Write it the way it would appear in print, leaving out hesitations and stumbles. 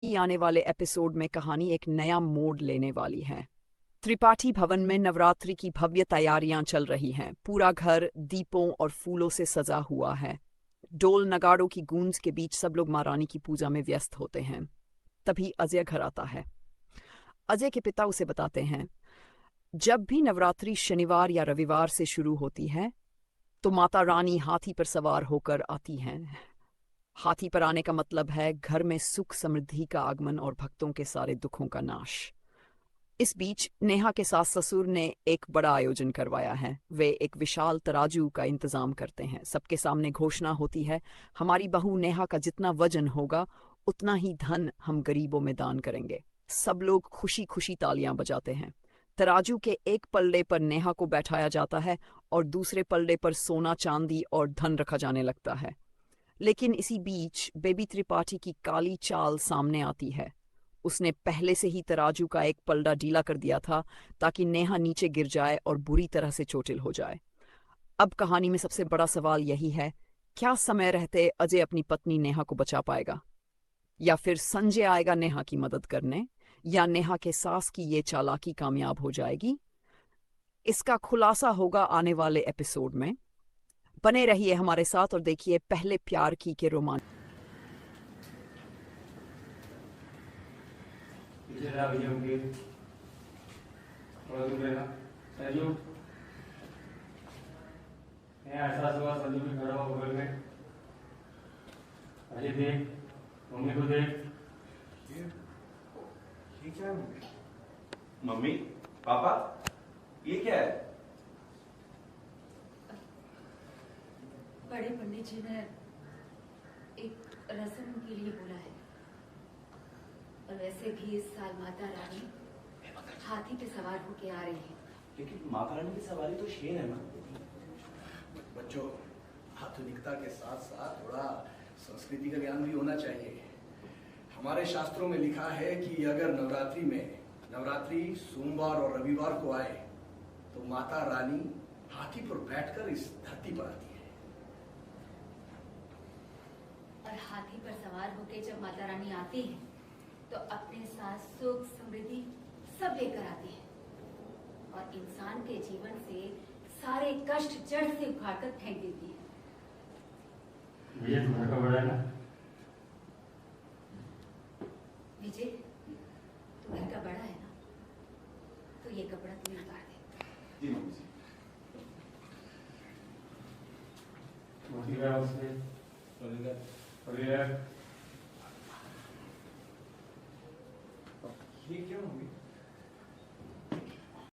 कि आने वाले एपिसोड में कहानी एक नया मोड़ लेने वाली है। त्रिपाठी भवन में नवरात्रि की भव्य तैयारियां चल रही हैं। पूरा घर दीपों और फूलों से सजा हुआ है। ढोल नगाड़ों की गूंज के बीच सब लोग माँ रानी की पूजा में व्यस्त होते हैं। तभी अजय घर आता है। अजय के पिता उसे बताते हैं, जब भी नवरात्रि शनिवार या रविवार से शुरू होती है तो माता रानी हाथी पर सवार होकर आती हैं। हाथी पर आने का मतलब है घर में सुख समृद्धि का आगमन और भक्तों के सारे दुखों का नाश। इस बीच नेहा के सास ससुर ने एक बड़ा आयोजन करवाया है। वे एक विशाल तराजू का इंतजाम करते हैं। सबके सामने घोषणा होती है, हमारी बहू नेहा का जितना वजन होगा उतना ही धन हम गरीबों में दान करेंगे। सब लोग खुशी खुशी तालियां बजाते हैं। तराजू के एक पल्ले पर नेहा को बैठाया जाता है और दूसरे पल्ले पर सोना चांदी और धन रखा जाने लगता है। लेकिन इसी बीच बेबी त्रिपाठी की काली चाल सामने आती है। उसने पहले से ही तराजू का एक पलड़ा ढीला कर दिया था ताकि नेहा नीचे गिर जाए और बुरी तरह से चोटिल हो जाए। अब कहानी में सबसे बड़ा सवाल यही है, क्या समय रहते अजय अपनी पत्नी नेहा को बचा पाएगा, या फिर संजय आएगा नेहा की मदद करने, या नेहा के सास की ये चालाकी कामयाब हो जाएगी? इसका खुलासा होगा आने वाले एपिसोड में। बने रहिए हमारे साथ और देखिए पहले प्यार की के रोमांच। एहसास हुआ संजू भी खड़ा हो बगल में। अजय देख, मम्मी को देख। ये क्या है? मम्मी, पापा, ये क्या है? बड़े पंडित जी ने एक रस्म के लिए बोला है, और वैसे भी इस साल माता रानी हाथी पे सवार होके आ रही है। लेकिन माता रानी की सवारी तो शेर है ना। बच्चों, आधुनिकता के साथ साथ थोड़ा संस्कृति का ज्ञान भी होना चाहिए। हमारे शास्त्रों में लिखा है कि अगर नवरात्रि सोमवार और रविवार को आए तो माता रानी हाथी पर बैठकर इस धरती पर आती है। और हाथी पर सवार होके जब माता रानी आती है तो अपने साथ सुख समृद्धि सब लेकर आती है और इंसान के जीवन से सारे कष्ट जड़ से उखाड़कर फेंक देती है। विजय तुम्हारा का बड़ा है ना? विजय, तू घर का बड़ा है ना, तो ये कपड़ा तुम्हें उतार दे। जी मम्मी जी। मोती का उसने ये क्यों मम्मी?